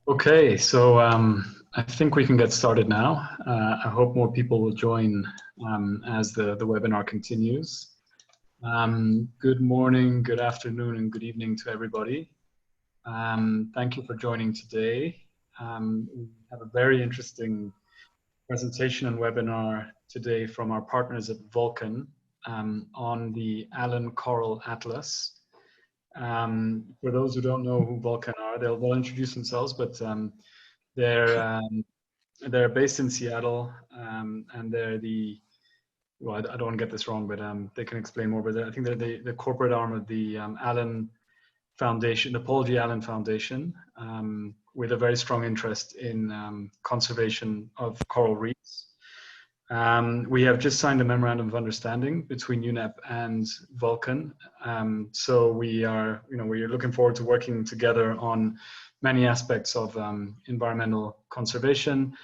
Okay, so I think we can get started now. I hope more people will join as the webinar continues. Good morning, good afternoon, and good evening to everybody. Thank you for joining today. We have a very interesting presentation and webinar today from our partners at Vulcan on the Allen Coral Atlas. For those who don't know who Vulcan are, they'll introduce themselves, but they're based in Seattle, and they're well, I don't want to get this wrong, but they can explain more. But I think they're the corporate arm of the Allen Foundation, the Paul G. Allen Foundation, with a very strong interest in conservation of coral reefs. We have just signed a memorandum of understanding between UNEP and Vulcan. So we're looking forward to working together on many aspects of environmental conservation,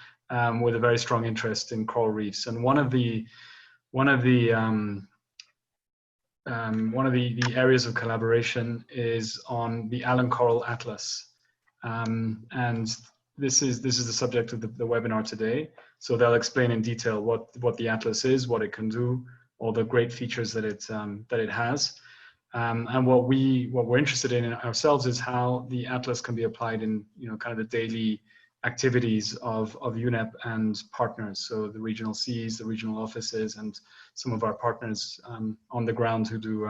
with a very strong interest in coral reefs. And one of the areas of collaboration is on the Allen Coral Atlas, and this is the subject of the webinar today. So they'll explain in detail what the atlas is, what it can do, all the great features that it has, and what we're interested in ourselves is how the atlas can be applied in kind of the daily activities of UNEP and partners. So the regional Cs, the regional offices, and some of our partners on the ground who do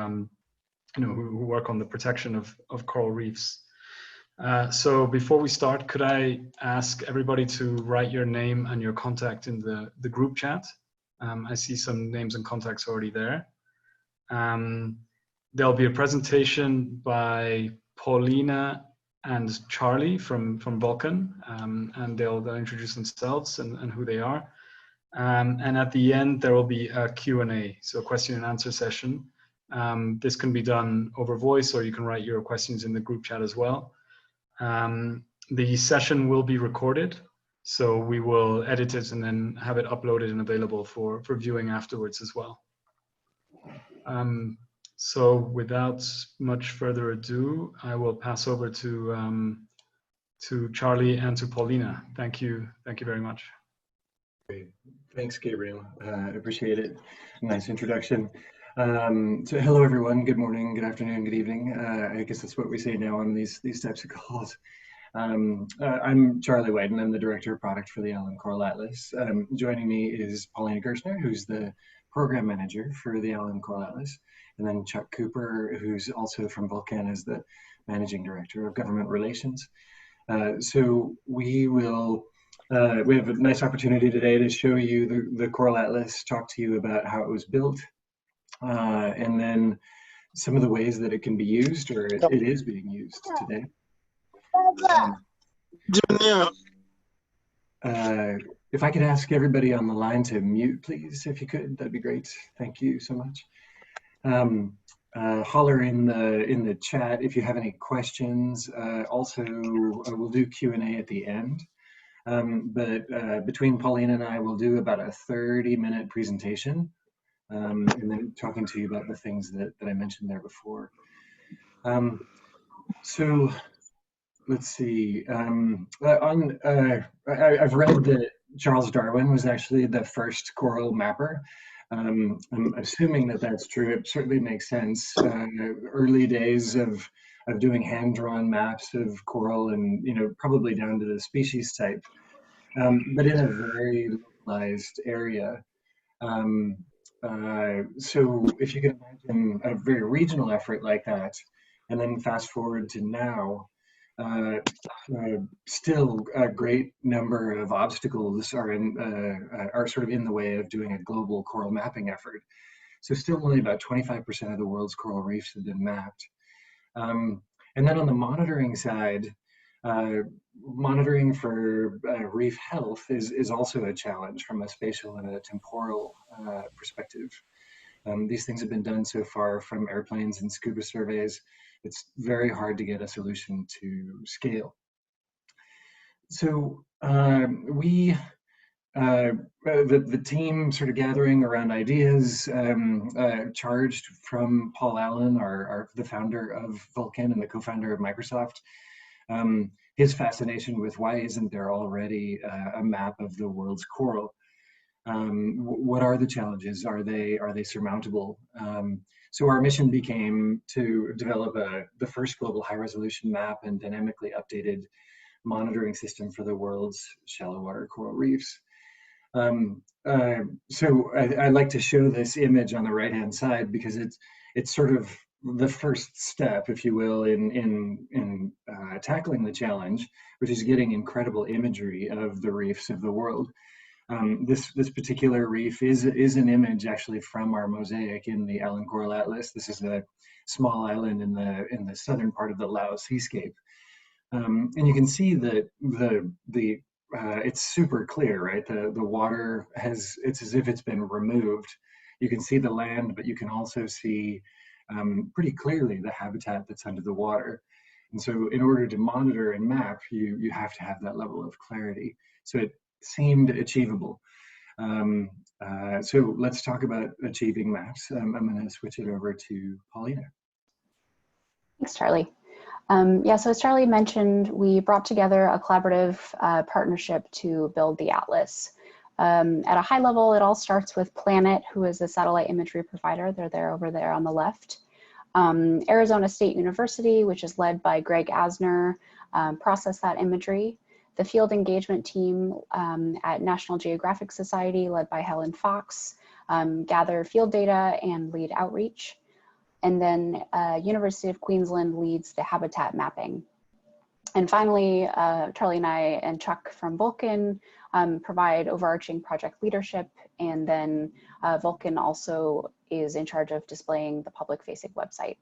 who work on the protection of coral reefs. So before we start, could I ask everybody to write your name and your contact in the group chat? I see some names and contacts already there. There'll be a presentation by Paulina and Charlie from Vulcan, and they'll introduce themselves and who they are. And at the end, there will be a Q&A, so a question and answer session. This can be done over voice, or you can write your questions in the group chat as well. The session will be recorded, so we will edit it and then have it uploaded and available for viewing afterwards as well. So without much further ado, I will pass over to Charlie and to Paulina. Thank you very much. Great. Thanks, Gabriel. I appreciate it. Nice introduction. So hello, everyone. Good morning, good afternoon, good evening. I guess that's what we say now on these types of calls. I'm Charlie White, and I'm the Director of Product for the Allen Coral Atlas. Joining me is Paulina Gershner, who's the Program Manager for the Allen Coral Atlas, and then Chuck Cooper, who's also from Vulcan as the Managing Director of Government Relations. So we have a nice opportunity today to show you the Coral Atlas, talk to you about how it was built, and then some of the ways that it can be used, or it is being used today. If I could ask everybody on the line to mute, please, if you could, that'd be great. Thank you so much. Holler in the chat if you have any questions. Also, we'll do Q&A at the end. But between Paulina and I, we'll do about a 30-minute presentation, and then talking to you about the things that I mentioned there before. So let's see. I've read that Charles Darwin was actually the first coral mapper. I'm assuming that that's true. It certainly makes sense. Early days of doing hand-drawn maps of coral, and probably down to the species type, but in a very localized area. So if you can imagine a very regional effort like that, and then fast forward to now, still a great number of obstacles are sort of in the way of doing a global coral mapping effort. So still only about 25% of the world's coral reefs have been mapped. And then on the monitoring side, monitoring for reef health is also a challenge from a spatial and a temporal perspective. These things have been done so far from airplanes and scuba surveys. It's very hard to get a solution to scale. So the team sort of gathering around ideas, charged from Paul Allen, the founder of Vulcan and the co-founder of Microsoft, his fascination with why isn't there already a map of the world's coral? What are the challenges? Are they surmountable? So our mission became to develop the first global high-resolution map and dynamically updated monitoring system for the world's shallow water coral reefs. So I like to show this image on the right-hand side because it's sort of the first step, if you will, in tackling the challenge, which is getting incredible imagery of the reefs of the world. This particular reef is an image actually from our mosaic in the Allen Coral Atlas. This is a small island in the southern part of the Laos seascape, and you can see that it's super clear, right? The water it's as if it's been removed. You can see the land, but you can also see pretty clearly the habitat that's under the water. And so in order to monitor and map, you have to have that level of clarity. So it seemed achievable. So let's talk about achieving maps. I'm going to switch it over to Paulina. Thanks, Charlie. Yeah, so as Charlie mentioned, we brought together a collaborative partnership to build the Atlas. At a high level, it all starts with Planet, who is a satellite imagery provider. They're over there on the left. Arizona State University, which is led by Greg Asner, processed that imagery. The field engagement team at National Geographic Society, led by Helen Fox, gather field data and lead outreach. And then University of Queensland leads the habitat mapping. And finally, Charlie and I and Chuck from Vulcan provide overarching project leadership. And then Vulcan also is in charge of displaying the public-facing website.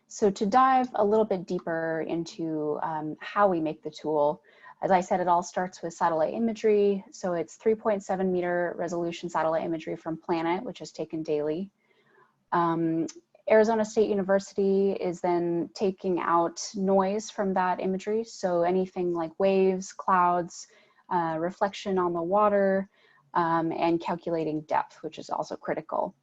So to dive a little bit deeper into how we make the tool, as I said, it all starts with satellite imagery. So it's 3.7 meter resolution satellite imagery from Planet, which is taken daily. Arizona State University is then taking out noise from that imagery. So anything like waves, clouds, reflection on the water, and calculating depth, which is also critical.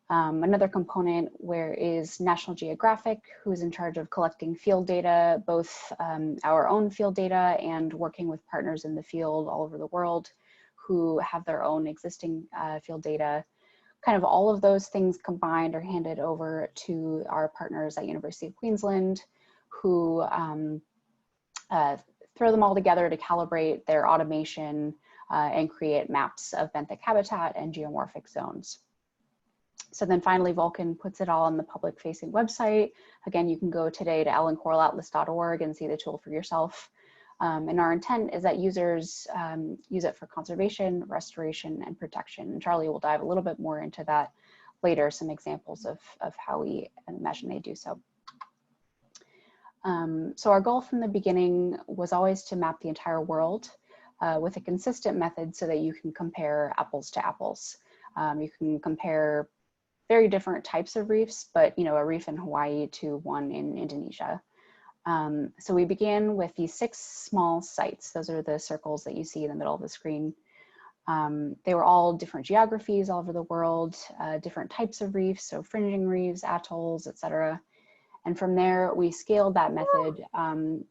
Another component where is National Geographic, who is in charge of collecting field data, both our own field data and working with partners in the field all over the world who have their own existing field data. Kind of all of those things combined are handed over to our partners at University of Queensland, who throw them all together to calibrate their automation and create maps of benthic habitat and geomorphic zones. So then finally, Vulcan puts it all on the public-facing website. Again, you can go today to allencoralatlas.org and see the tool for yourself. And our intent is that users use it for conservation, restoration, and protection. And Charlie will dive a little bit more into that later, some examples of how we imagine they do so. So our goal from the beginning was always to map the entire world with a consistent method so that you can compare apples to apples. You can compare very different types of reefs, but a reef in Hawaii to one in Indonesia. So we began with these 6 small sites. Those are the circles that you see in the middle of the screen. They were all different geographies all over the world, different types of reefs, so fringing reefs, atolls, etc. And from there, we scaled that method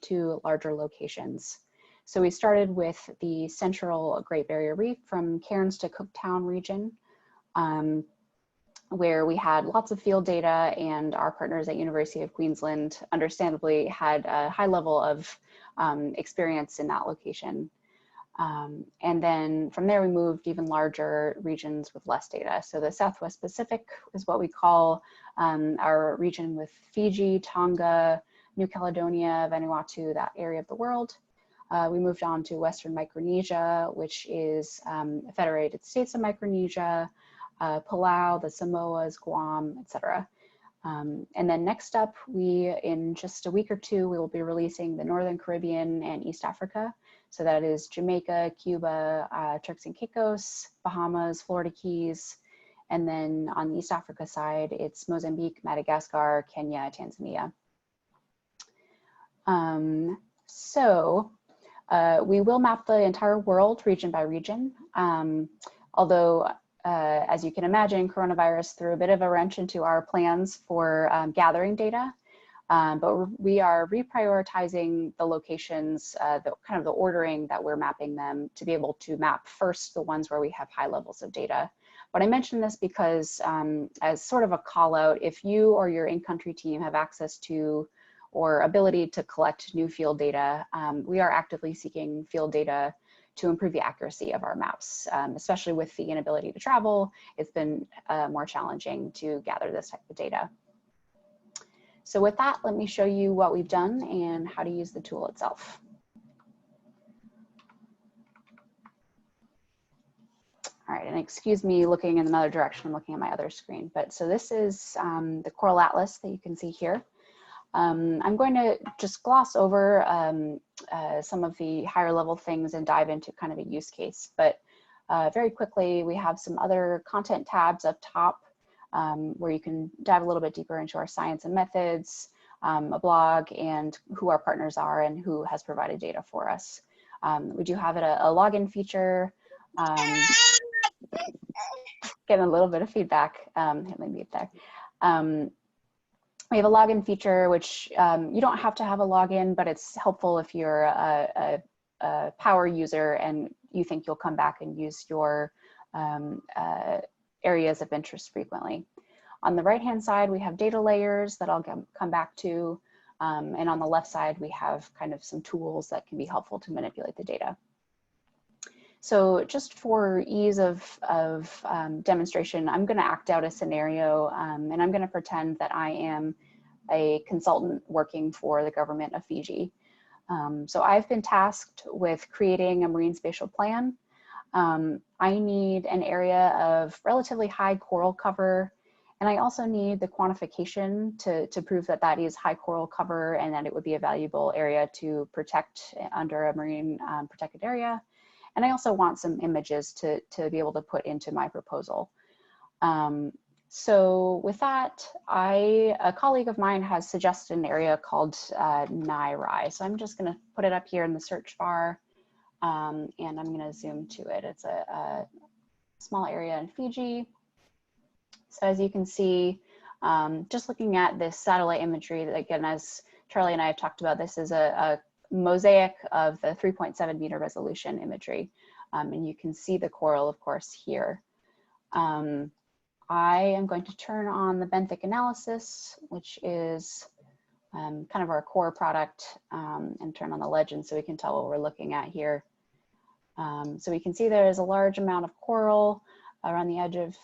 to larger locations. So we started with the central Great Barrier Reef from Cairns to Cooktown region, where we had lots of field data, and our partners at University of Queensland understandably had a high level of experience in that location. And then from there we moved even larger regions with less data. So the Southwest Pacific is what we call our region with Fiji, Tonga, New Caledonia, Vanuatu, that area of the world. We moved on to Western Micronesia, which is the Federated States of Micronesia, Palau, the Samoas, Guam, etc. And then next up, in just a week or two, we will be releasing the Northern Caribbean and East Africa. So that is Jamaica, Cuba, Turks and Caicos, Bahamas, Florida Keys. And then on the East Africa side, it's Mozambique, Madagascar, Kenya, Tanzania. We will map the entire world region by region, although as you can imagine, coronavirus threw a bit of a wrench into our plans for gathering data. but we are reprioritizing the locations, kind of the ordering that we're mapping them to be able to map first the ones where we have high levels of data. But I mention this because as sort of a call out, if you or your in-country team have access to or ability to collect new field data, we are actively seeking field data to improve the accuracy of our maps, especially with the inability to travel. It's been more challenging to gather this type of data. So with that, let me show you what we've done and how to use the tool itself. All right, and excuse me looking in another direction, I'm looking at my other screen. But so this is the Coral Atlas that you can see here. I'm going to just gloss over some of the higher level things and dive into kind of a use case. But very quickly, we have some other content tabs up top where you can dive a little bit deeper into our science and methods, a blog, and who our partners are and who has provided data for us. We do have a login feature. Getting a little bit of feedback, hit my mute there. We have a login feature, which you don't have to have a login, but it's helpful if you're a power user and you think you'll come back and use your areas of interest frequently. On the right-hand side, we have data layers that I'll come back to. And on the left side, we have kind of some tools that can be helpful to manipulate the data. So just for ease of demonstration, I'm going to act out a scenario and I'm going to pretend that I am a consultant working for the government of Fiji. So I've been tasked with creating a marine spatial plan. I need an area of relatively high coral cover, and I also need the quantification to prove that that is high coral cover and that it would be a valuable area to protect under a marine protected area. And I also want some images to be able to put into my proposal. So with that, a colleague of mine has suggested an area called Nairai. So I'm just going to put it up here in the search bar, and I'm going to zoom to it. It's a small area in Fiji. So as you can see, just looking at this satellite imagery, that again, as Charlie and I have talked about, this is a mosaic of the 3.7 meter resolution imagery. And you can see the coral, of course, here. I am going to turn on the benthic analysis, which is kind of our core product, and turn on the legend so we can tell what we're looking at here. So we can see there is a large amount of coral around the edge of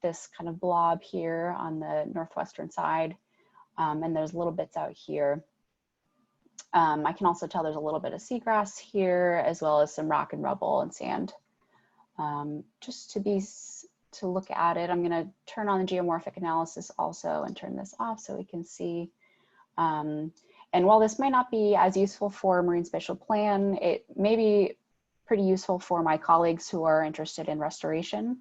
this kind of blob here on the northwestern side. And there's little bits out here. I can also tell there's a little bit of seagrass here, as well as some rock and rubble and sand. Just to look at it, I'm going to turn on the geomorphic analysis also and turn this off so we can see. And while this may not be as useful for a marine spatial plan, it may be pretty useful for my colleagues who are interested in restoration.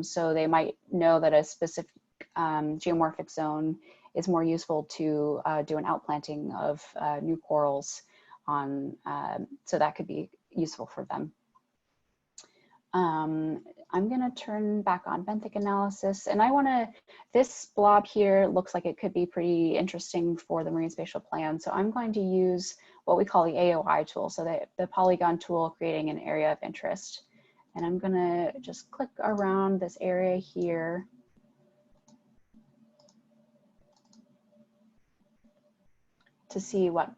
So they might know that a specific geomorphic zone is more useful to do an outplanting of new corals on, so that could be useful for them. I'm going to turn back on benthic analysis, and this blob here looks like it could be pretty interesting for the marine spatial plan. So I'm going to use what we call the AOI tool, so the polygon tool creating an area of interest. And I'm going to just click around this area here. To see what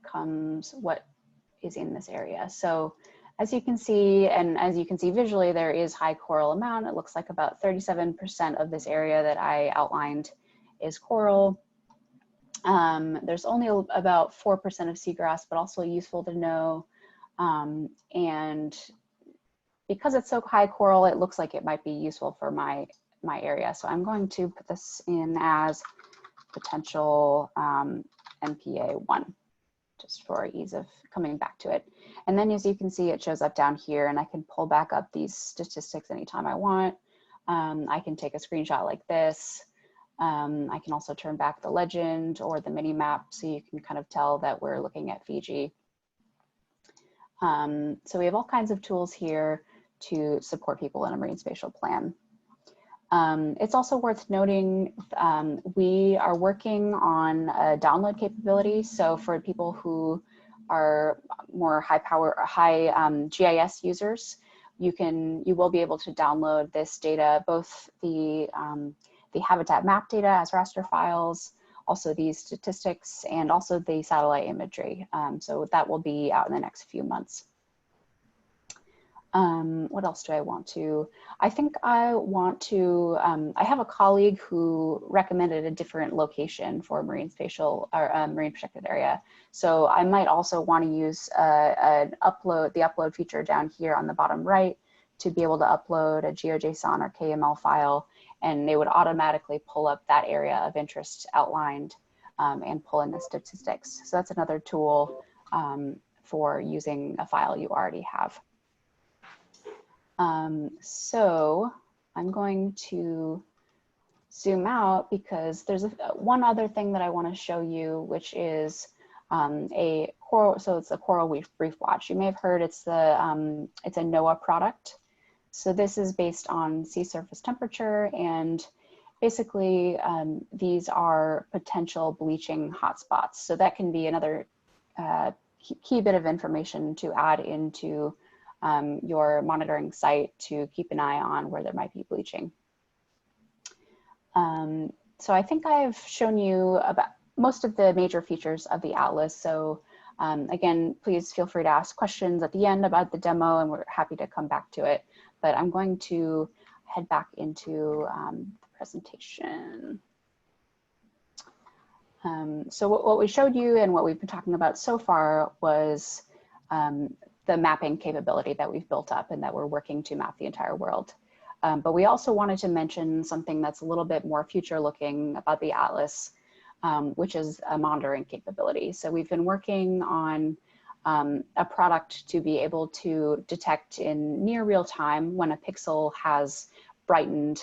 is in this area. So as you can see, and as you can see visually, there is high coral amount. It looks like about 37% of this area that I outlined is coral. There's only about 4% of seagrass, but also useful to know. And because it's so high coral, it looks like it might be useful for my area. So I'm going to put this in as potential MPA1, just for ease of coming back to it. And then as you can see, it shows up down here, and I can pull back up these statistics anytime I want. I can take a screenshot like this. I can also turn back the legend or the mini map so you can kind of tell that we're looking at Fiji. So we have all kinds of tools here to support people in a marine spatial plan. It's also worth noting we are working on a download capability. So for people who are more high GIS users, you will be able to download this data, both the habitat map data as raster files, also these statistics, and also the satellite imagery. So that will be out in the next few months. What else do I want to? I think I want to, I have a colleague who recommended a different location for marine spatial or marine protected area. So I might also want to use the upload feature down here on the bottom right to be able to upload a GeoJSON or KML file, and they would automatically pull up that area of interest outlined and pull in the statistics. So that's another tool for using a file you already have. So I'm going to zoom out because there's one other thing that I want to show you, which is a coral. So it's a coral reef watch. You may have heard it's a NOAA product. So this is based on sea surface temperature, and basically these are potential bleaching hotspots. So that can be another key bit of information to add into your monitoring site to keep an eye on where there might be bleaching. So I think I've shown you about most of the major features of the Atlas. So again, please feel free to ask questions at the end about the demo, and we're happy to come back to it. But I'm going to head back into the presentation. So what we showed you and what we've been talking about so far was the mapping capability that we've built up and that we're working to map the entire world. But we also wanted to mention something that's a little bit more future looking about the Atlas, which is a monitoring capability. So we've been working on a product to be able to detect in near real time when a pixel has brightened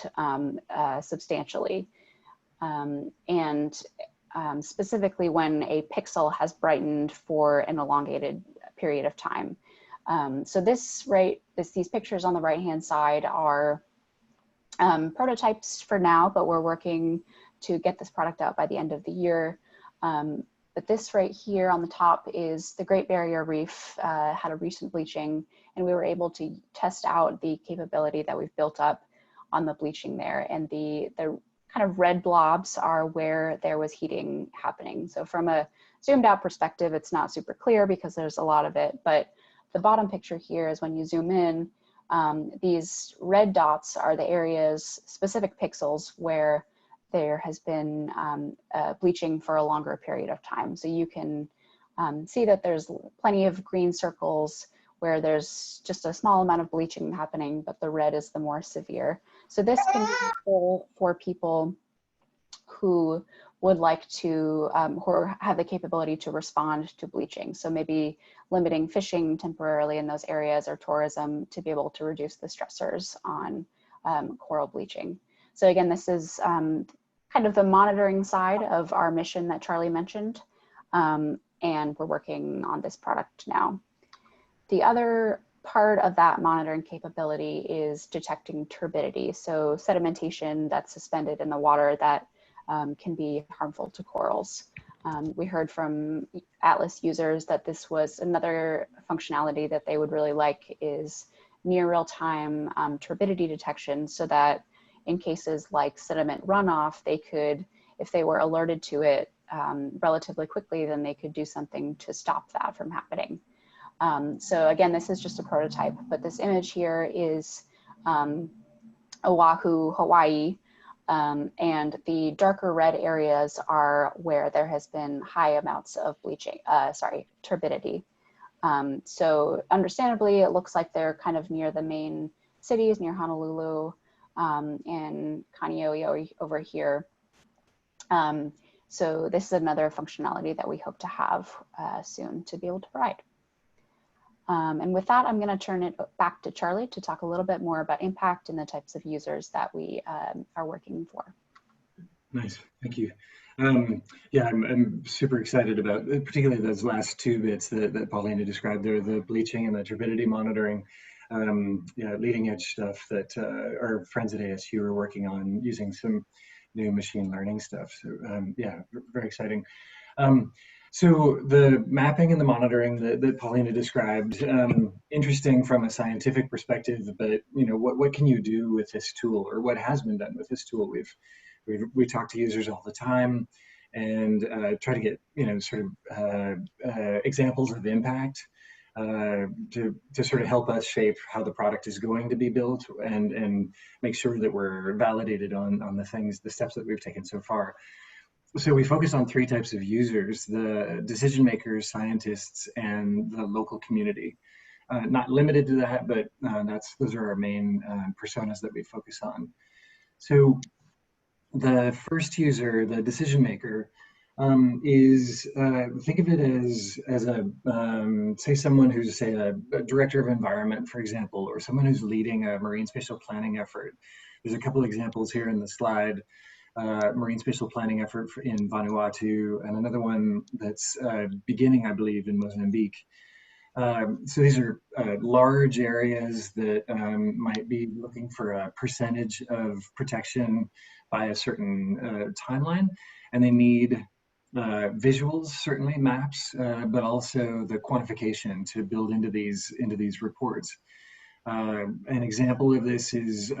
substantially. Specifically when a pixel has brightened for an elongated period of time. So these pictures on the right-hand side are prototypes for now, but we're working to get this product out by the end of the year. But this right here on the top is the Great Barrier Reef had a recent bleaching, and we were able to test out the capability that we've built up on the bleaching there. And the kind of red blobs are where there was heating happening. So from a zoomed out perspective, it's not super clear because there's a lot of it, but the bottom picture here is when you zoom in, these red dots are the areas, specific pixels, where there has been bleaching for a longer period of time. So you can see that there's plenty of green circles where there's just a small amount of bleaching happening, but the red is the more severe. So this can be helpful for people who would like to, or have the capability to respond to bleaching. So maybe limiting fishing temporarily in those areas or tourism to be able to reduce the stressors on coral bleaching. So again, this is kind of the monitoring side of our mission that Charlie mentioned, and we're working on this product now. The other part of that monitoring capability is detecting turbidity, so sedimentation that's suspended in the water that can be harmful to corals. We heard from Atlas users that this was another functionality that they would really like, is near real-time turbidity detection, so that in cases like sediment runoff, they could, if they were alerted to it relatively quickly, then they could do something to stop that from happening. So again, this is just a prototype, but this image here is Oahu, Hawaii, and the darker red areas are where there has been high amounts of bleaching, turbidity. So understandably, it looks like they're kind of near the main cities, near Honolulu and Kaneohe over here. So this is another functionality that we hope to have soon to be able to provide. And with that, I'm going to turn it back to Charlie to talk a little bit more about impact and the types of users that we are working for. Nice, thank you. Yeah, I'm super excited about particularly those last two bits that Paulina described there, the bleaching and the turbidity monitoring. leading edge stuff that our friends at ASU are working on using some new machine learning stuff. So yeah, very exciting. So the mapping and the monitoring that Paulina described, interesting from a scientific perspective, but what can you do with this tool, or what has been done with this tool? We talk to users all the time and try to get sort of examples of impact to sort of help us shape how the product is going to be built, and make sure that we're validated on the steps that we've taken so far. So we focus on three types of users: the decision makers, scientists, and the local community. Not limited to that, but those are our main personas that we focus on. So the first user, the decision maker, is think of it as a say someone who's say a director of environment, for example, or someone who's leading a marine spatial planning effort. There's a couple examples here in the slide. Marine spatial planning effort in Vanuatu, and another one that's beginning, I believe, in Mozambique. So these are large areas that might be looking for a percentage of protection by a certain timeline, and they need visuals, certainly maps, but also the quantification to build into these reports. An example of this is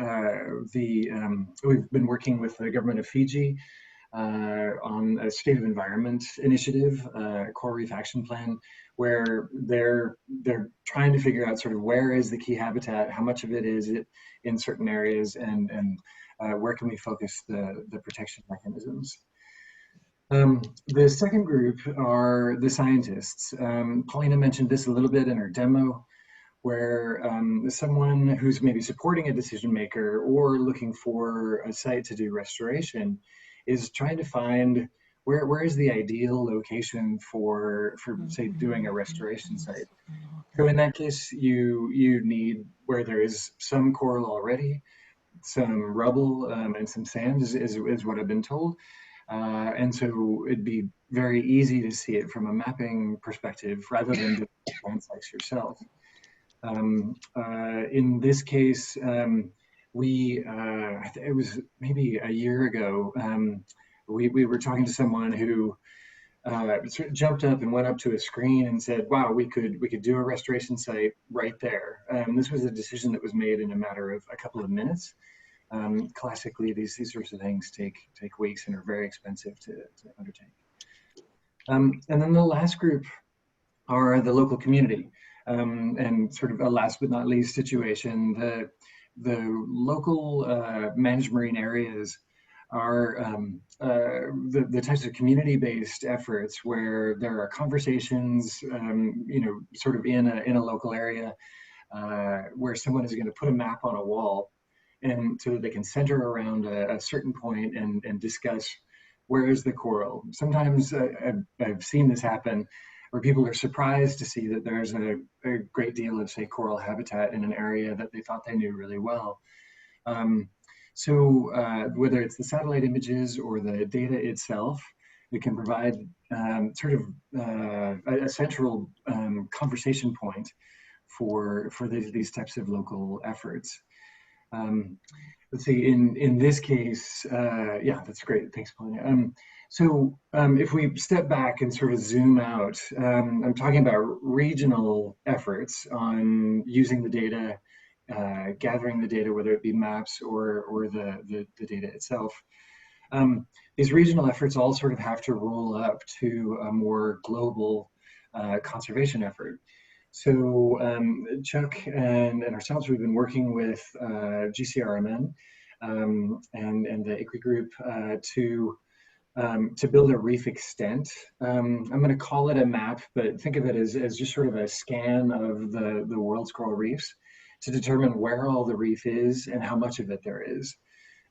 we've been working with the government of Fiji on a state of environment initiative, Coral Reef Action Plan, where they're trying to figure out sort of where is the key habitat, how much of it is it in certain areas, and where can we focus the protection mechanisms. The second group are the scientists. Paulina mentioned this a little bit in her demo, where someone who's maybe supporting a decision maker or looking for a site to do restoration is trying to find where is the ideal location for say doing a restoration site. So in that case, you need where there is some coral already, some rubble, and some sand is what I've been told. And so it'd be very easy to see it from a mapping perspective rather than doing land sites yourself. In this case, it was maybe a year ago, we were talking to someone who sort of jumped up and went up to a screen and said, wow, we could do a restoration site right there. This was a decision that was made in a matter of a couple of minutes. Classically, these sorts of things take weeks and are very expensive to undertake. And then the last group are the local community. And sort of a last but not least situation, the local managed marine areas are the types of community-based efforts where there are conversations, sort of in a local area where someone is going to put a map on a wall, and so that they can center around a certain point and discuss where is the coral. Sometimes I've seen this happen where people are surprised to see that there's a great deal of, say, coral habitat in an area that they thought they knew really well. So whether it's the satellite images or the data itself, it can provide sort of a central conversation point for these types of local efforts. Let's see, in this case, yeah, that's great. Thanks, Paulina. So if we step back and sort of zoom out, I'm talking about regional efforts on using the data, gathering the data, whether it be maps or the data itself. These regional efforts all sort of have to roll up to a more global conservation effort. So Chuck and ourselves, we've been working with GCRMN and the ICRI group to build a reef extent. I'm going to call it a map, but think of it as just sort of a scan of the world's coral reefs to determine where all the reef is and how much of it there is.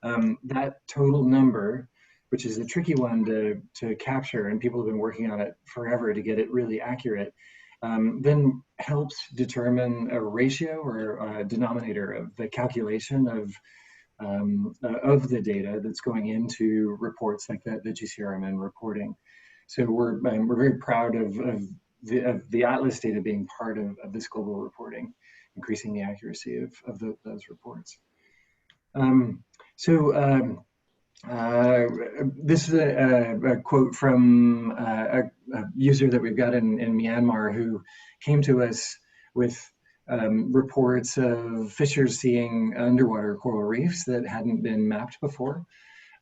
That total number, which is a tricky one to capture, and people have been working on it forever to get it really accurate, then helps determine a ratio or a denominator of the calculation of the data that's going into reports like the GCRMN reporting. So we're very proud of the Atlas data being part of this global reporting, increasing the accuracy of those reports. This is a quote from a user that we've got in Myanmar who came to us with reports of fishers seeing underwater coral reefs that hadn't been mapped before.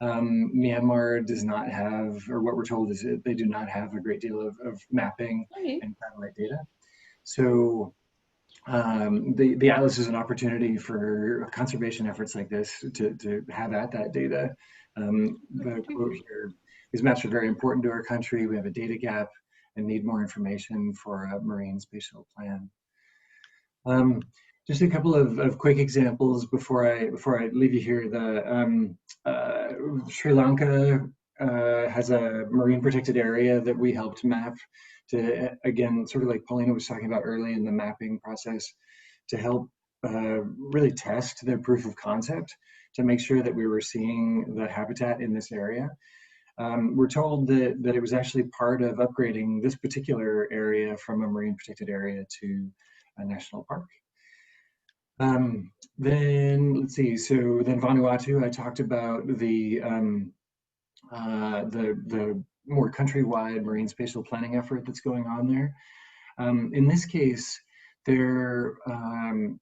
Myanmar does not have, or what we're told is that they do not have a great deal of mapping and satellite data. So the Atlas is an opportunity for conservation efforts like this to have at that data. The quote here, these maps are very important to our country. We have a data gap and need more information for a marine spatial plan. Just a couple of quick examples before I leave you here. Sri Lanka has a marine protected area that we helped map to, again, sort of like Paulina was talking about early in the mapping process, to help really test the proof of concept to make sure that we were seeing the habitat in this area. We're told that it was actually part of upgrading this particular area from a marine protected area to a national park. Then let's see, so then Vanuatu, I talked about the more countrywide marine spatial planning effort that's going on there. In this case, there's some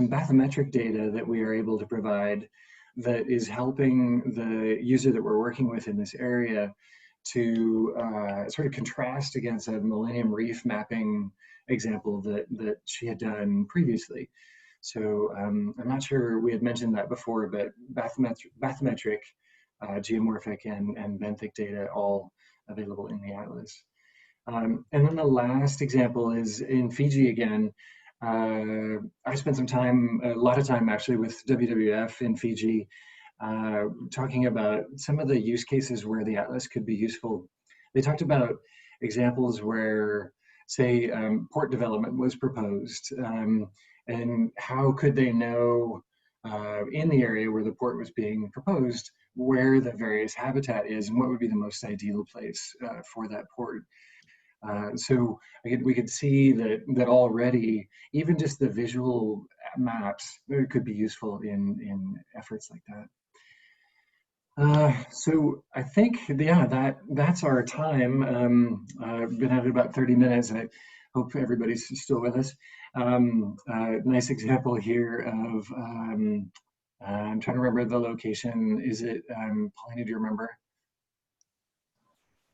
bathymetric data that we are able to provide that is helping the user that we're working with in this area to sort of contrast against a Millennium Reef mapping example that she had done previously. So I'm not sure we had mentioned that before, but bathymetric, geomorphic, and benthic data all available in the Atlas. And then the last example is in Fiji again. I spent a lot of time actually with WWF in Fiji, talking about some of the use cases where the Atlas could be useful. They talked about examples where, say, port development was proposed, and how could they know in the area where the port was being proposed where the various habitat is and what would be the most ideal place for that port. So we could see that already, even just the visual maps could be useful in efforts like that. So I think, yeah, that's our time. I've been at it about 30 minutes. I hope everybody's still with us. Nice example here of, I'm trying to remember the location. Is it, Paulina, do you remember?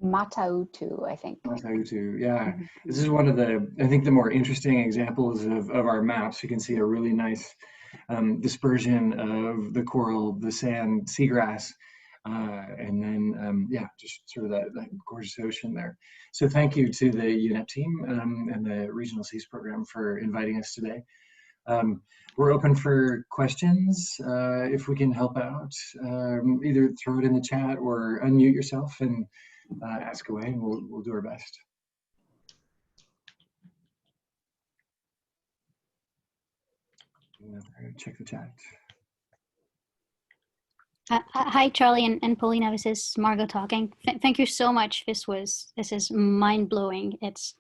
Matautu, I think. Matautu, yeah. This is one of the, I think, the more interesting examples of our maps. You can see a really nice dispersion of the coral, the sand, seagrass, and then, yeah, just sort of that gorgeous ocean there. So thank you to the UNEP team and the Regional Seas Program for inviting us today. We're open for questions. If we can help out, either throw it in the chat or unmute yourself and ask away, and we'll do our best. Check the chat. Hi, Charlie and Paulina. This is Margot talking. Thank you so much. This is mind blowing. It's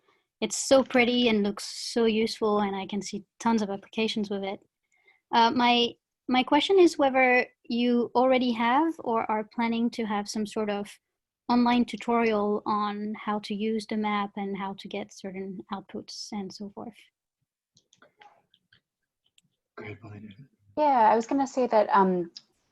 so pretty and looks so useful, and I can see tons of applications with it. My question is whether you already have or are planning to have some sort of online tutorial on how to use the map and how to get certain outputs and so forth. Go ahead, Paulina. Yeah, I was going to say that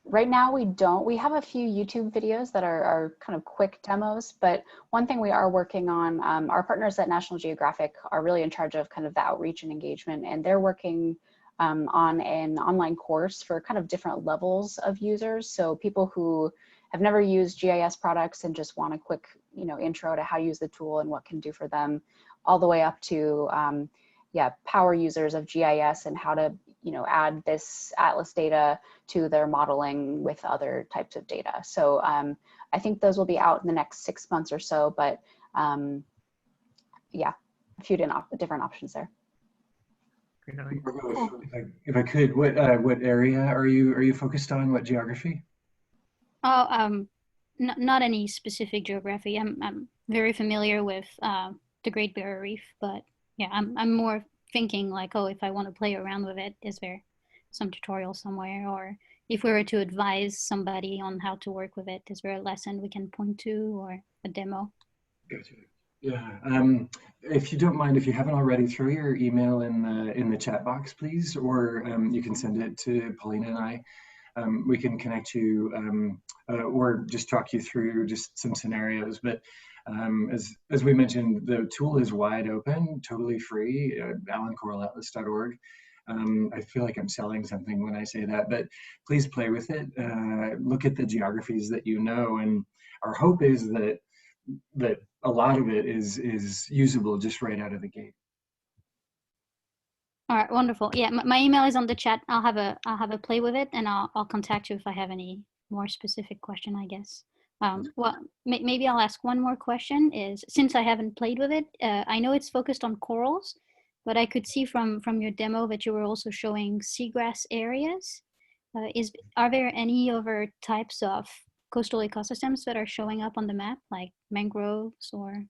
right now we don't. We have a few YouTube videos that are kind of quick demos, but one thing we are working on, our partners at National Geographic are really in charge of kind of the outreach and engagement, and they're working on an online course for kind of different levels of users. So people who have never used GIS products and just want a quick, intro to how to use the tool and what can do for them, all the way up to, power users of GIS and how to, add this Atlas data to their modeling with other types of data. So I think those will be out in the next 6 months or so, but yeah, a few different options there. If I could, what area are you focused on? What geography? Oh, not any specific geography. I'm very familiar with the Great Barrier Reef. But yeah, I'm more thinking like, oh, if I want to play around with it, is there some tutorial somewhere? Or if we were to advise somebody on how to work with it, is there a lesson we can point to or a demo? Gotcha. Yeah. If you don't mind, if you haven't already, throw your email in the chat box, please, or you can send it to Paulina and I. We can connect you or just talk you through just some scenarios. But as we mentioned, the tool is wide open, totally free, alancoralatlas.org. I feel like I'm selling something when I say that, but please play with it. Look at the geographies that you know, and our hope is that a lot of it is usable just right out of the gate. All right, wonderful. Yeah, my email is on the chat. I'll have a play with it, and I'll contact you if I have any more specific question, I guess. Well, maybe I'll ask one more question. Is since I haven't played with it, I know it's focused on corals, but I could see from your demo that you were also showing seagrass areas. Are there any other types of coastal ecosystems that are showing up on the map, like mangroves or?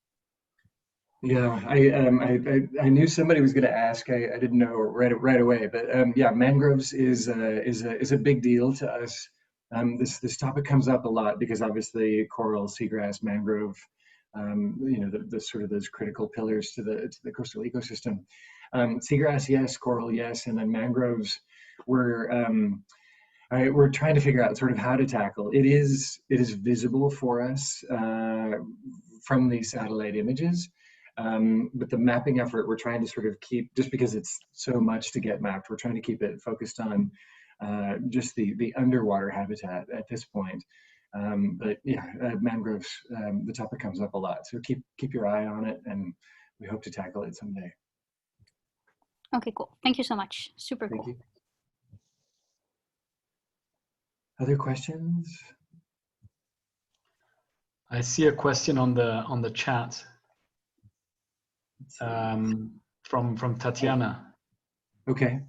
Yeah, I knew somebody was going to ask. I didn't know right away, but yeah, mangroves is a big deal to us. This topic comes up a lot because obviously coral, seagrass, mangrove, you know, the sort of those critical pillars to the coastal ecosystem. Seagrass, yes. Coral, yes. And then mangroves, we're trying to figure out sort of how to tackle. It is visible for us from these satellite images. But the mapping effort, we're trying to sort of keep, just because it's so much to get mapped, we're trying to keep it focused on just the underwater habitat at this point. But yeah, mangroves, the topic comes up a lot. So keep your eye on it, and we hope to tackle it someday. Okay, cool. Thank you so much. Super cool. Thank you. Other questions? I see a question on the chat from Tatiana. Okay.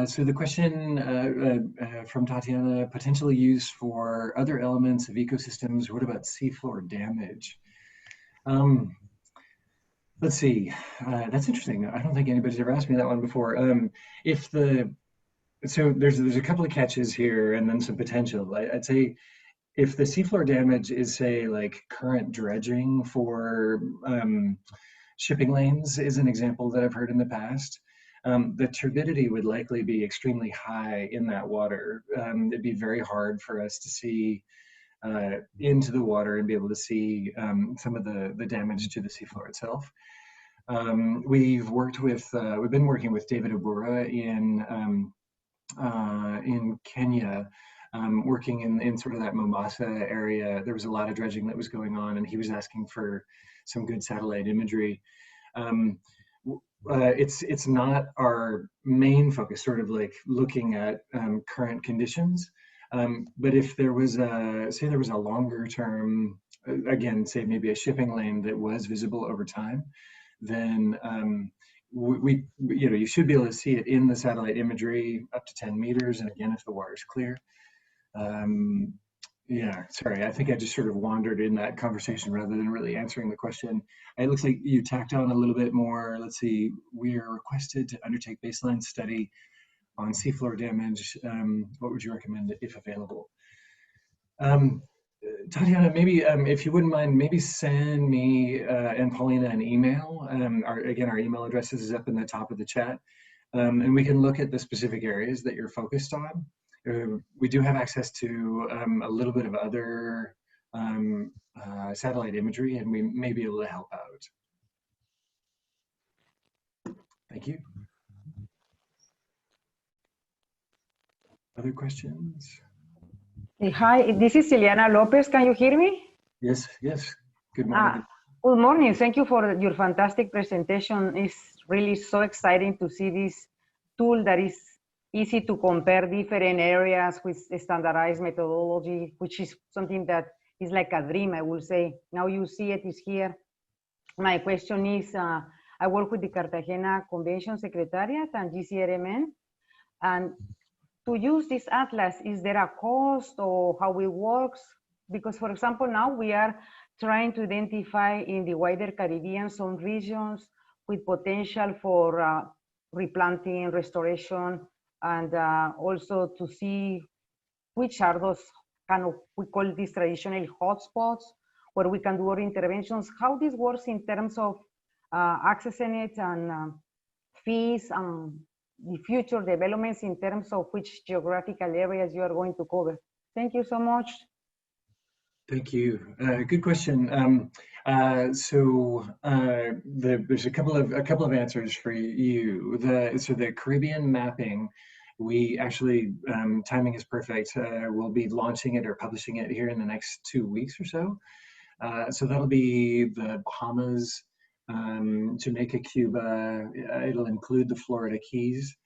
So the question from Tatiana, potentially used for other elements of ecosystems. What about seafloor damage? Let's see. That's interesting. I don't think anybody's ever asked me that one before. So there's a couple of catches here, and then some potential. I'd say if the seafloor damage is, say, like current dredging for shipping lanes is an example that I've heard in the past. The turbidity would likely be extremely high in that water. It'd be very hard for us to see into the water and be able to see some of the damage to the seafloor itself. We've been working with David Obura in Kenya, working in sort of that Mombasa area. There was a lot of dredging that was going on, and he was asking for some good satellite imagery. It's not our main focus, sort of like looking at current conditions. But if there was there was a longer term, again, say maybe a shipping lane that was visible over time, then you should be able to see it in the satellite imagery up to 10 meters. And again, if the water's clear. Yeah, sorry, I think I just sort of wandered in that conversation rather than really answering the question. It looks like you tacked on a little bit more. Let's see, we are requested to undertake baseline study on seafloor damage. What would you recommend if available? Tatiana, maybe if you wouldn't mind, maybe send me and Paulina an email. Our email address is up in the top of the chat. And we can look at the specific areas that you're focused on. We do have access to a little bit of other satellite imagery, and we may be able to help out. Thank you. Other questions? Hi, this is Ileana Lopez. Can you hear me? Yes. Good morning. Good morning. Thank you for your fantastic presentation. It's really so exciting to see this tool that is easy to compare different areas with a standardized methodology, which is something that is like a dream, I will say. Now you see it is here. My question is, I work with the Cartagena Convention Secretariat and GCRMN, and to use this atlas, is there a cost or how it works? Because, for example, now we are trying to identify in the wider Caribbean some regions with potential for replanting, restoration, and also to see which are those kind of, we call these traditional hotspots where we can do our interventions, how this works in terms of accessing it and fees and the future developments in terms of which geographical areas you are going to cover. Thank you so much. Thank you. Good question. There's a couple of answers for you. So the Caribbean mapping, we actually, timing is perfect. We'll be launching it or publishing it here in the next 2 weeks or so. So that'll be the Bahamas, Jamaica, Cuba. It'll include the Florida Keys.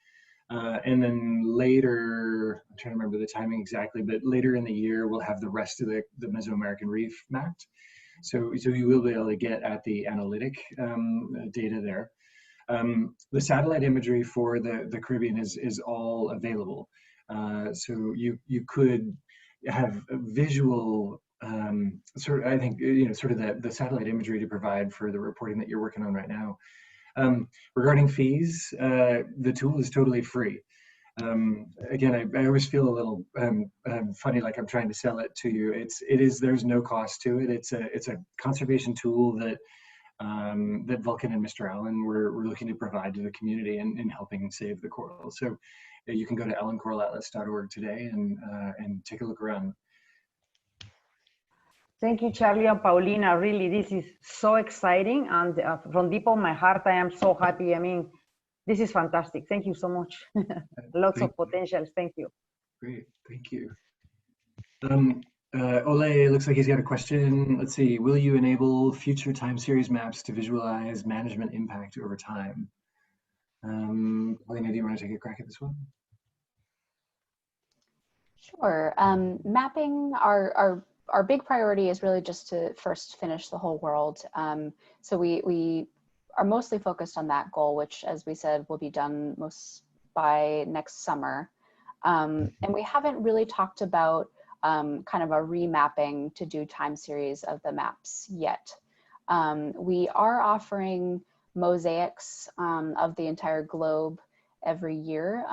And then later, I'm trying to remember the timing exactly, but later in the year, we'll have the rest of the Mesoamerican Reef mapped. So you will be able to get at the analytic data there. The satellite imagery for the Caribbean is all available. So you could have a visual sort of, I think, sort of the satellite imagery to provide for the reporting that you're working on right now. Regarding fees, the tool is totally free. Again, I always feel a little funny, like I'm trying to sell it to you. There's no cost to it. It's a conservation tool that that Vulcan and Mr. Allen were looking to provide to the community in helping save the coral. So you can go to allencoralatlas.org today and take a look around. Thank you, Charlie and Paulina. Really, this is so exciting. And from deep of my heart, I am so happy. I mean, this is fantastic. Thank you so much. Lots of potentials. Thank you. Great. Thank you. Ole, looks like he's got a question. Let's see. Will you enable future time series maps to visualize management impact over time? Paulina, do you want to take a crack at this one? Sure. Mapping, our big priority is really just to first finish the whole world. So we are mostly focused on that goal, which, as we said, will be done most by next summer. And we haven't really talked about kind of a remapping to do time series of the maps yet. We are offering mosaics of the entire globe every year.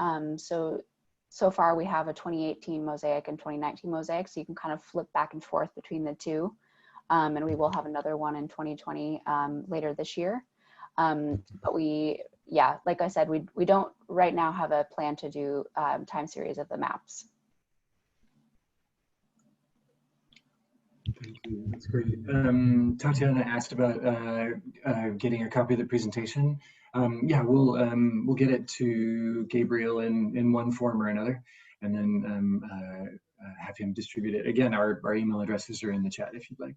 So far we have a 2018 mosaic and 2019 mosaic, so you can kind of flip back and forth between the two. And we will have another one in 2020 later this year. But yeah, like I said, we don't right now have a plan to do time series of the maps. Thank you. That's great. Tatiana asked about getting a copy of the presentation. Yeah, we'll get it to Gabriel in one form or another, and then have him distribute it. Again, our email addresses are in the chat if you'd like.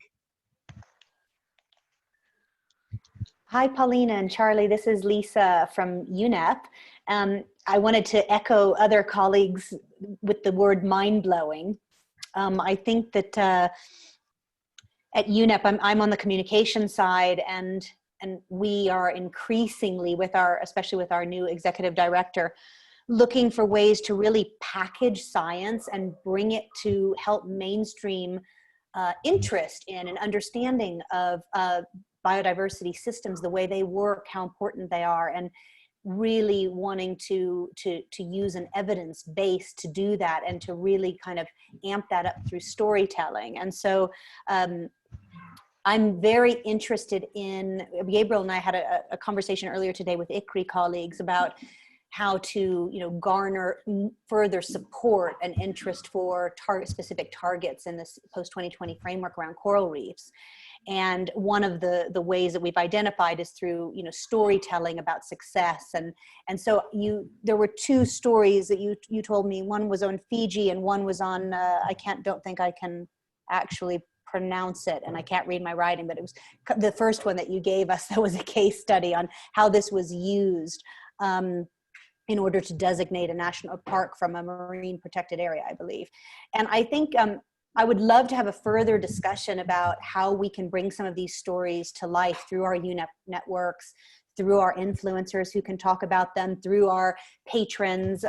Hi, Paulina and Charlie. This is Lisa from UNEP. I wanted to echo other colleagues with the word mind-blowing. I think that at UNEP, I'm on the communication side, and we are increasingly, especially with our new executive director, looking for ways to really package science and bring it to help mainstream interest in and understanding of biodiversity systems, the way they work, how important they are, and really wanting to use an evidence base to do that and to really kind of amp that up through storytelling. And so I'm very interested in, Gabriel and I had a conversation earlier today with ICRI colleagues about how to garner further support and interest for specific targets in this post-2020 framework around coral reefs. And one of the ways that we've identified is through storytelling about success. And so there were two stories that you told me. One was on Fiji and one was on don't think I can actually pronounce it, and I can't read my writing, but it was the first one that you gave us. That was a case study on how this was used in order to designate a national park from a marine protected area, I believe. And I think I would love to have a further discussion about how we can bring some of these stories to life through our UNEP networks, through our influencers who can talk about them, through our patrons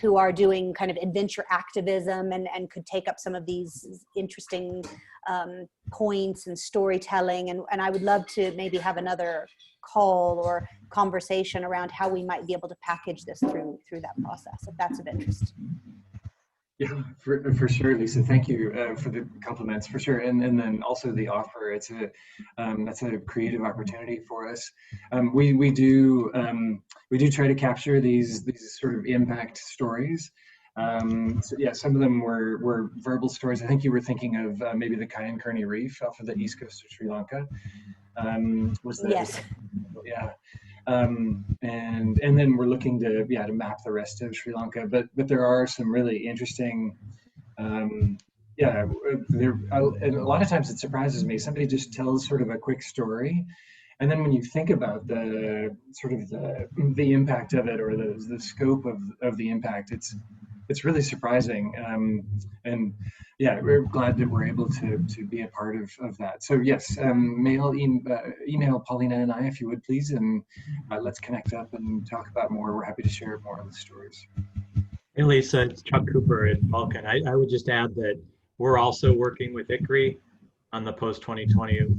who are doing kind of adventure activism and could take up some of these interesting points and storytelling. And I would love to maybe have another call or conversation around how we might be able to package this through that process, if that's of interest. Yeah, for sure, Lisa. Thank you for the compliments, for sure, and then also the offer. It's a that's a creative opportunity for us. We do try to capture these sort of impact stories. So yeah, some of them were verbal stories. I think you were thinking of maybe the Kayankurney Reef off of the east coast of Sri Lanka. Yes. Yeah. And then we're looking to map the rest of Sri Lanka, but there are some really interesting and a lot of times it surprises me. Somebody just tells sort of a quick story, and then when you think about the sort of the impact of it, or the scope of the impact, it's really surprising. And yeah, we're glad that we're able to be a part of that. So yes, email Paulina and I, if you would please, and let's connect up and talk about more. We're happy to share more of the stories. Hey Lisa, it's Chuck Cooper at Vulcan. I would just add that we're also working with ICRI on the post-2020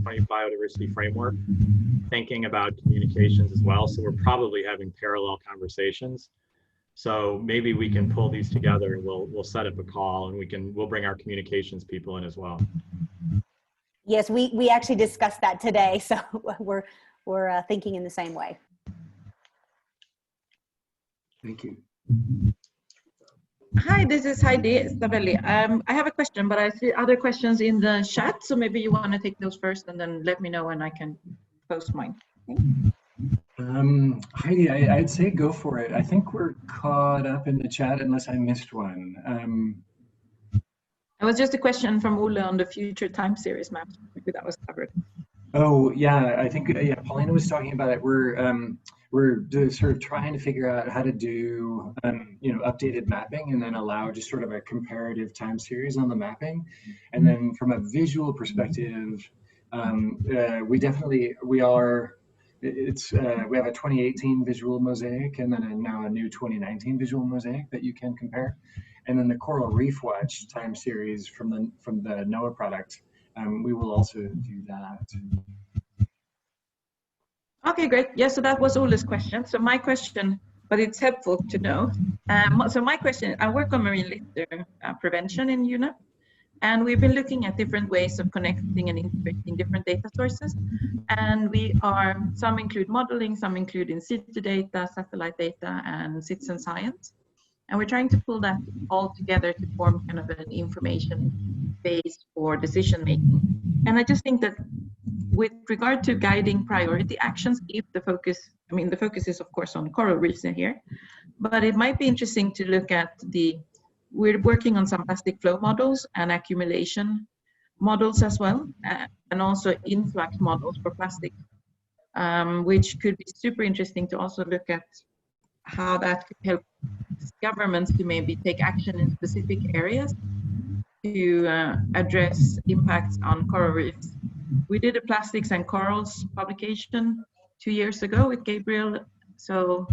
biodiversity framework, thinking about communications as well. So we're probably having parallel conversations. So maybe we can pull these together. We'll set up a call, and we'll bring our communications people in as well. Yes, we actually discussed that today. So we're thinking in the same way. Thank you. Hi, this is Heidi Stavelli. I have a question, but I see other questions in the chat. So maybe you want to take those first and then let me know when I can post mine. Heidi, I'd say go for it. I think we're caught up in the chat unless I missed one. It was just a question from Ole on the future time series maps. Maybe that was covered. Oh yeah, I think Paulina was talking about it. We're sort of trying to figure out how to do updated mapping, and then allow just sort of a comparative time series on the mapping. And then from a visual perspective, we have a 2018 visual mosaic, and then now a new 2019 visual mosaic that you can compare. And then the Coral Reef Watch time series from the NOAA product, we will also do that. Okay, great. Yeah, so that was Ole's question. So my question, but it's helpful to know. So my question, I work on marine litter prevention in UNEP, and we've been looking at different ways of connecting and integrating different data sources. And some include modeling, some include in situ data, satellite data, and citizen science. And we're trying to pull that all together to form kind of an information base for decision making. And I just think that with regard to guiding priority actions, if the focus is of course on coral reefs in here, but it might be interesting to look at we're working on some plastic flow models and accumulation models as well, and also influx models for plastic, which could be super interesting to also look at how that could help governments to maybe take action in specific areas to address impacts on coral reefs. We did a plastics and corals publication 2 years ago with Gabriel, so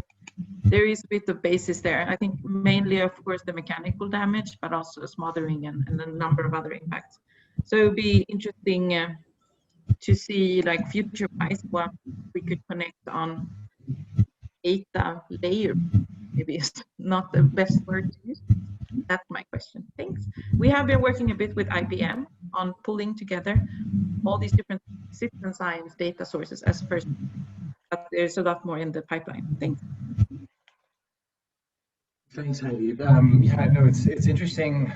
there is a bit of basis there. I think mainly, of course, the mechanical damage, but also smothering and a number of other impacts. So it would be interesting to see, like, future-wise, what we could connect on data layer. Maybe it's not the best word to use. That's my question. Thanks. We have been working a bit with IBM on pulling together all these different citizen science data sources as first, but there's a lot more in the pipeline. Thanks. Thanks, Heidi. Yeah, no, it's interesting.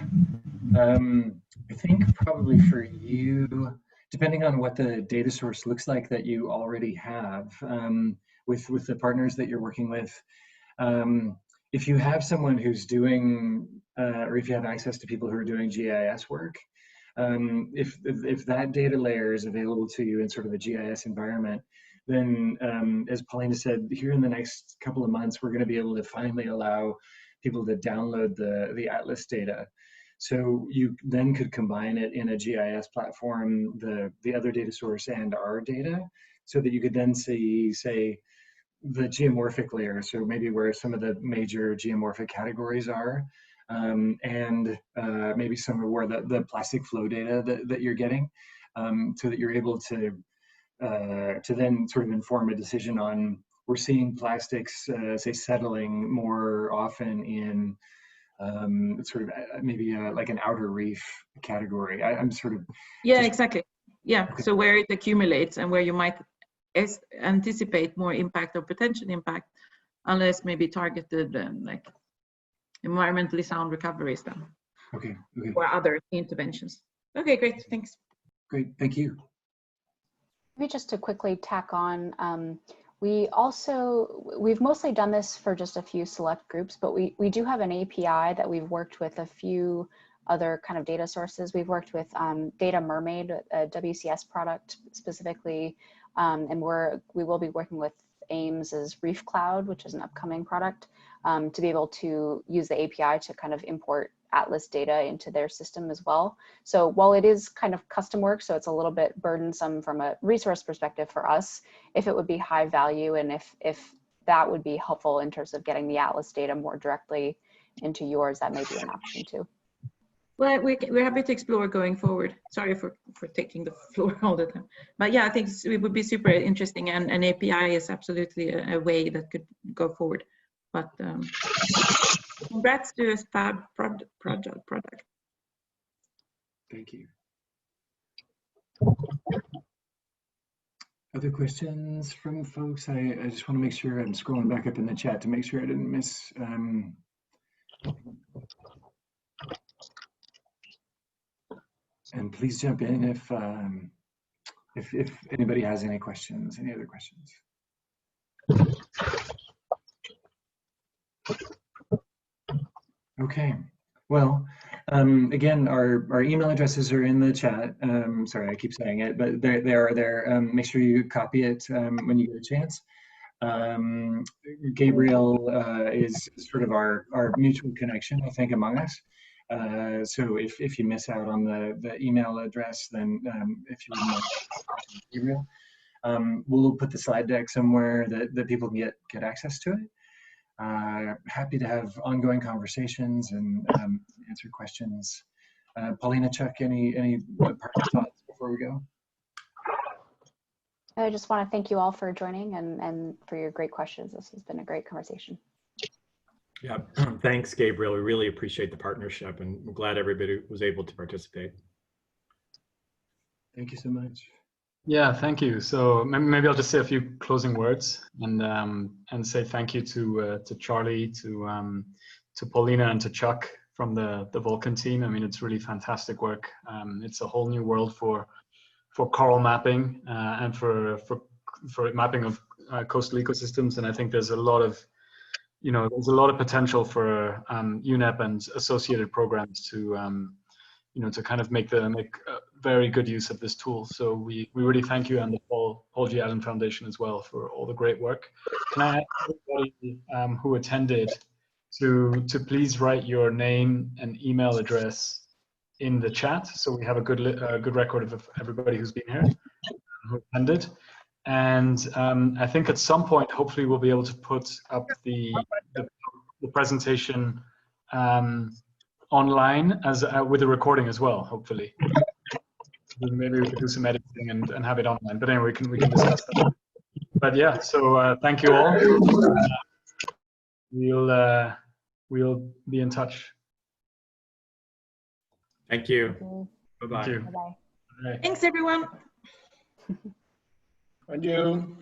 I think probably for you, depending on what the data source looks like that you already have with the partners that you're working with, if you have someone who's doing, or if you have access to people who are doing GIS work, if that data layer is available to you in sort of a GIS environment, then as Paulina said, here in the next couple of months, we're going to be able to finally allow people to download the Atlas data. So you then could combine it in a GIS platform, the other data source and our data, so that you could then see, say, the geomorphic layer, so maybe where some of the major geomorphic categories are, and maybe some of where the plastic flow data that you're getting, so that you're able to then sort of inform a decision on, we're seeing plastics, say, settling more often in sort of maybe like an outer reef category. I'm sort of... Yeah, exactly. Yeah, okay. So where it accumulates and where you might anticipate more impact or potential impact, unless maybe targeted like environmentally sound recoveries then. Okay. Or other interventions. Okay, great, thanks. Great, thank you. Maybe just to quickly tack on, we've mostly done this for just a few select groups, but we do have an API that we've worked with a few other kind of data sources. We've worked with Data Mermaid, a WCS product specifically, and we will be working with Aims's Reef Cloud, which is an upcoming product, to be able to use the API to kind of import Atlas data into their system as well. So while it is kind of custom work, so it's a little bit burdensome from a resource perspective for us, if it would be high value and if that would be helpful in terms of getting the Atlas data more directly into yours, that may be an option too. Well, we're happy to explore going forward. Sorry for taking the floor all the time. But yeah, I think it would be super interesting, and an API is absolutely a way that could go forward. But congrats to a fab product. Thank you. Other questions from folks? I just want to make sure I'm scrolling back up in the chat to make sure I didn't miss. And please jump in if anybody has any questions, any other questions. Okay, well, again, our email addresses are in the chat. Sorry, I keep saying it, but they are there. Make sure you copy it when you get a chance. Gabriel is sort of our mutual connection, I think, among us. So if you miss out on the email address, then if you want to Gabriel, we'll put the slide deck somewhere that people can get access to it. Happy to have ongoing conversations and answer questions. Paulina, Chuck, any parting thoughts before we go? I just want to thank you all for joining and for your great questions. This has been a great conversation. Yeah, thanks, Gabriel. We really appreciate the partnership, and we're glad everybody was able to participate. Thank you so much. Yeah, thank you. So maybe I'll just say a few closing words and say thank you to Charlie, to Paulina, and to Chuck from the Vulcan team. I mean, it's really fantastic work. It's a whole new world for coral mapping and for mapping of coastal ecosystems, and I think there's a lot of potential for UNEP and associated programs to to kind of make very good use of this tool. So we really thank you, and the Paul G. Allen Foundation as well, for all the great work. Can I ask everybody who attended to please write your name and email address in the chat, so we have a good record of everybody who's been here, who attended. And I think at some point, hopefully, we'll be able to put up the presentation online as with a recording as well. Hopefully, maybe we could do some editing and have it online. But anyway, we can discuss that. But yeah, so thank you all. We'll be in touch. Thank you. Bye-bye. Bye-bye. Thanks, everyone. Thank you.